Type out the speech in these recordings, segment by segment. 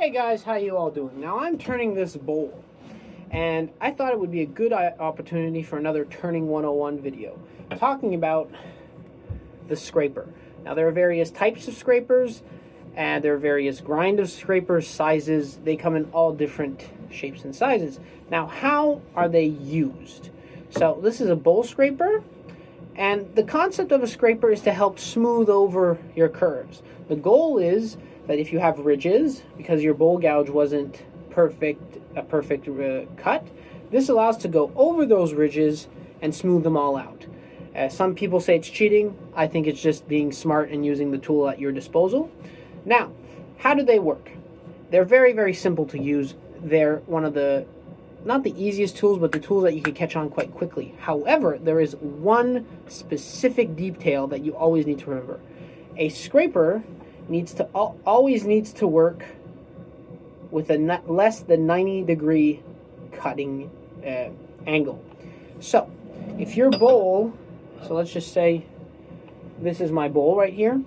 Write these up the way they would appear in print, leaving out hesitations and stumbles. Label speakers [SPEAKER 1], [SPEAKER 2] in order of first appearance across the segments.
[SPEAKER 1] Hey guys, how you all doing? Now I'm turning this bowl, and I thought it would be a good opportunity for another Turning 101 video, talking about the scraper. Now there are various types of scrapers, and there are various grind of scrapers, sizes. They come in all different shapes and sizes. Now how are they used? So this is a bowl scraper, and the concept of a scraper is to help smooth over your curves. The goal is that if you have ridges, because your bowl gouge wasn't a perfect cut, this allows to go over those ridges and smooth them all out. Some people say it's cheating. I think it's just being smart and using the tool at your disposal. Now, how do they work? They're very, very simple to use. They're one of the, not the easiest tools, but the tools that you can catch on quite quickly. However, there is one specific detail that you always need to remember. A scraper always needs to work with a less than 90-degree cutting angle. So if your bowl, so let's just say this is my bowl right here,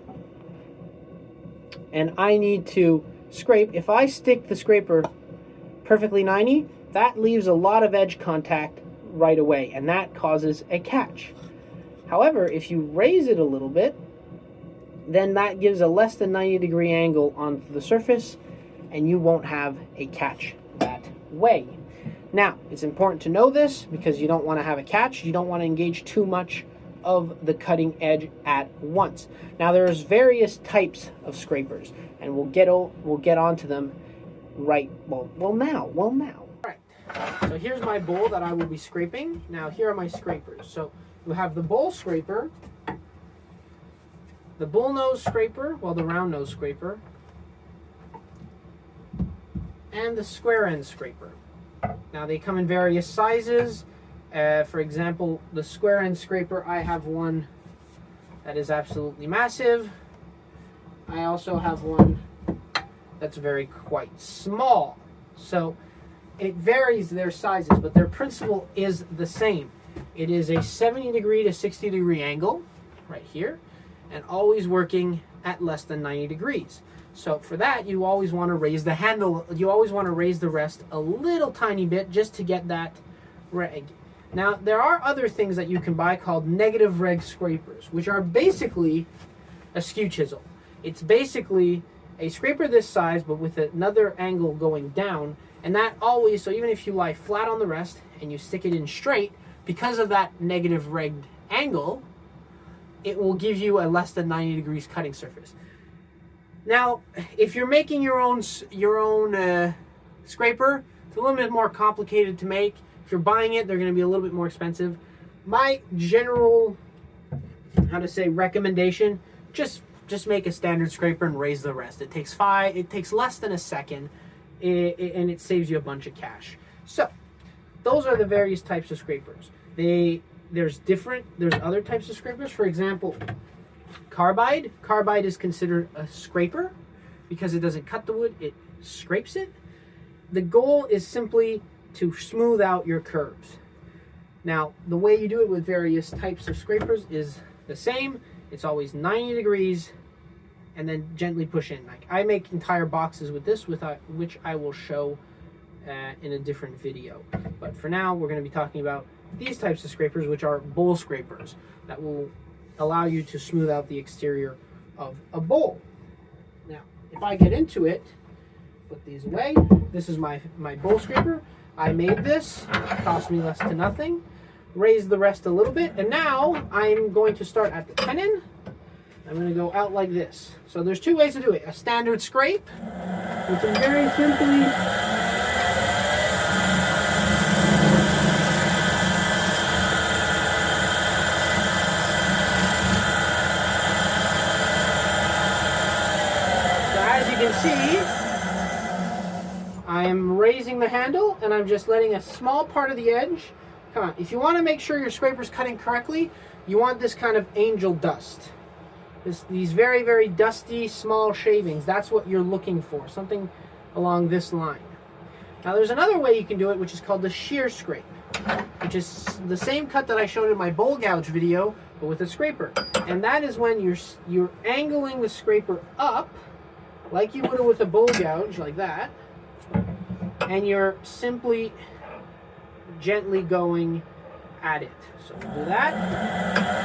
[SPEAKER 1] and I need to scrape. If I stick the scraper perfectly 90, that leaves a lot of edge contact right away, and that causes a catch. However, if you raise it a little bit, then that gives a less than 90-degree angle onto the surface, and you won't have a catch that way. Now, it's important to know this because you don't want to have a catch. You don't want to engage too much of the cutting edge at once. Now, there's various types of scrapers, and we'll get onto them now. All right. So here's my bowl that I will be scraping. Now, here are my scrapers. So you have the bowl scraper, the bull nose scraper, the round nose scraper, and the square end scraper. Now they come in various sizes. For example, the square end scraper, I have one that is absolutely massive. I also have one that's quite small. So it varies their sizes, but their principle is the same. It is a 70-degree to 60-degree angle right here, and always working at less than 90 degrees. So for that, you always want to raise the handle, you always want to raise the rest a little tiny bit just to get that reg. Now, there are other things that you can buy called negative reg scrapers, which are basically a skew chisel. It's basically a scraper this size, but with another angle going down, and that always, so even if you lie flat on the rest and you stick it in straight, because of that negative regged angle, it will give you a less than 90 degrees cutting surface. Now, if you're making your own scraper, it's a little bit more complicated to make. If you're buying it, they're going to be a little bit more expensive. My general, recommendation, just make a standard scraper and raise the rest. It takes less than a second, and it saves you a bunch of cash. So, those are the various types of scrapers. There's other types of scrapers. For example, carbide. Carbide is considered a scraper because it doesn't cut the wood, it scrapes it. The goal is simply to smooth out your curves. Now, the way you do it with various types of scrapers is the same. It's always 90 degrees and then gently push in. Like I make entire boxes with this, which I will show in a different video. But for now, we're going to be talking about these types of scrapers, which are bowl scrapers, that will allow you to smooth out the exterior of a bowl. Now, if I get into it, put these away. This is my bowl scraper. I made this. It cost me less to nothing. Raise the rest a little bit, and now I'm going to start at the tenon. I'm going to go out like this. So there's two ways to do it. A standard scrape, which is very simply see, I am raising the handle and I'm just letting a small part of the edge come on. If you want to make sure your scraper's cutting correctly, you want this kind of angel dust. These very, very dusty small shavings. That's what you're looking for, something along this line. Now there's another way you can do it, which is called the shear scrape, which is the same cut that I showed in my bowl gouge video, but with a scraper. And that is when you're angling the scraper up like you would with a bowl gouge, like that. And you're simply gently going at it. So we'll do that.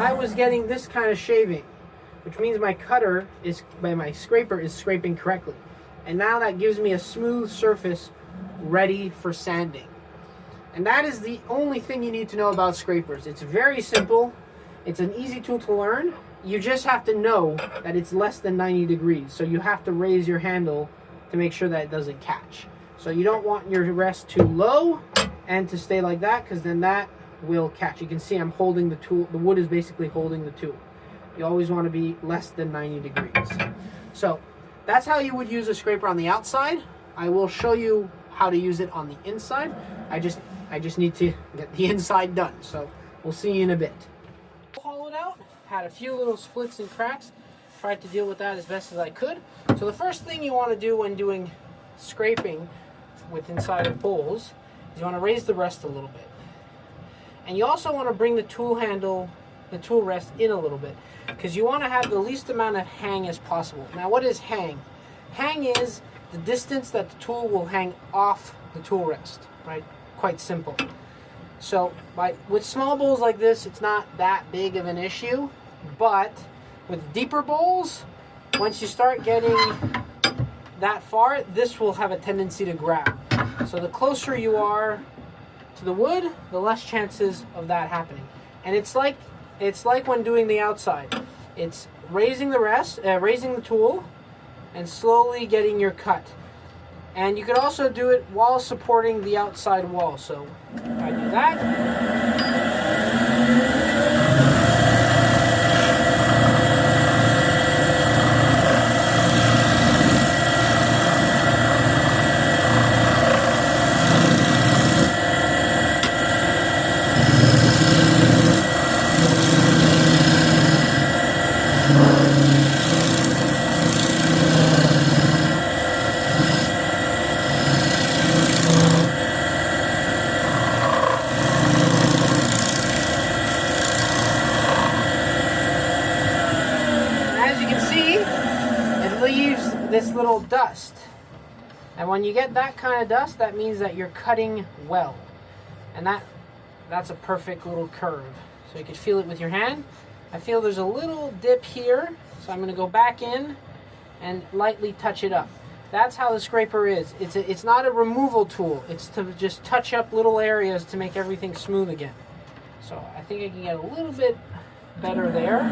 [SPEAKER 1] I was getting this kind of shaving, which means my scraper is scraping correctly. And now that gives me a smooth surface ready for sanding. And that is the only thing you need to know about scrapers. It's very simple. It's an easy tool to learn. You just have to know that it's less than 90 degrees. So you have to raise your handle to make sure that it doesn't catch. So you don't want your rest too low and to stay like that, because then that will catch. You can see I'm holding the tool. The wood is basically holding the tool. You always want to be less than 90 degrees. So that's how you would use a scraper on the outside. I will show you how to use it on the inside. I just need to get the inside done. So we'll see you in a bit. Hollowed out, had a few little splits and cracks. Tried to deal with that as best as I could. So the first thing you want to do when doing scraping with inside of bowls is you want to raise the rest a little bit. And you also want to bring the tool handle, the tool rest in a little bit, because you want to have the least amount of hang as possible. Now, what is hang? Hang is the distance that the tool will hang off the tool rest, right? Quite simple. So with small bowls like this, it's not that big of an issue, but with deeper bowls, once you start getting that far, this will have a tendency to grab. So the closer you are to the wood, the less chances of that happening. And it's like when doing the outside. It's raising the tool, and slowly getting your cut. And you can also do it while supporting the outside wall. So I do that. This little dust, and when you get that kind of dust, that means that you're cutting well, and that's a perfect little curve. So you can feel it with your hand. I feel there's a little dip here, so I'm going to go back in and lightly touch it up. That's how the scraper is. It's not a removal tool. It's to just touch up little areas to make everything smooth again. So I think I can get a little bit better there.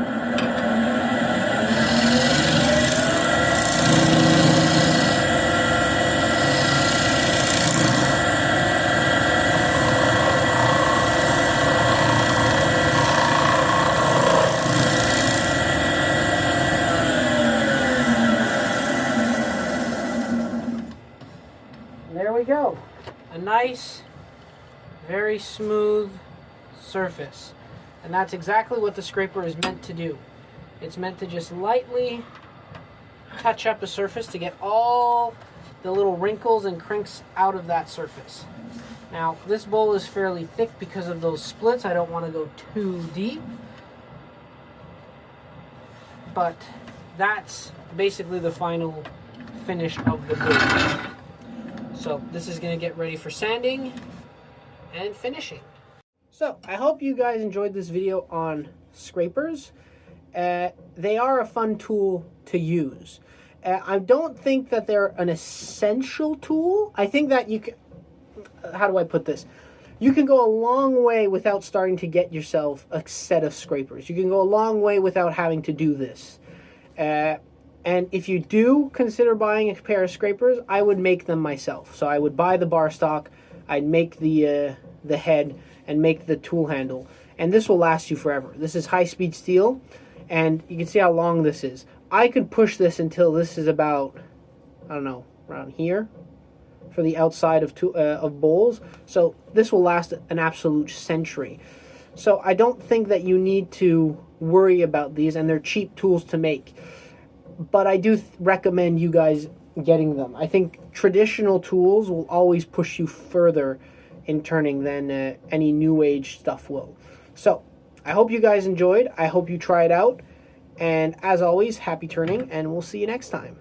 [SPEAKER 1] There we go. A nice, very smooth surface. And that's exactly what the scraper is meant to do. It's meant to just lightly touch up a surface to get all the little wrinkles and crinks out of that surface. Now, this bowl is fairly thick because of those splits. I don't want to go too deep. But that's basically the final finish of the bowl. So this is going to get ready for sanding and finishing. So I hope you guys enjoyed this video on scrapers. They are a fun tool to use. I don't think that they're an essential tool. I think that you can, how do I put this? You can go a long way without starting to get yourself a set of scrapers. You can go a long way without having to do this. And if you do consider buying a pair of scrapers, I would make them myself. So I would buy the bar stock, I'd make the head, and make the tool handle. And this will last you forever. This is high-speed steel, and you can see how long this is. I could push this until this is about, I don't know, around here for the outside of bowls. So this will last an absolute century. So I don't think that you need to worry about these, and they're cheap tools to make. But I do recommend you guys getting them. I think traditional tools will always push you further in turning than any new age stuff will. So I hope you guys enjoyed. I hope you try it out. And as always, happy turning, and we'll see you next time.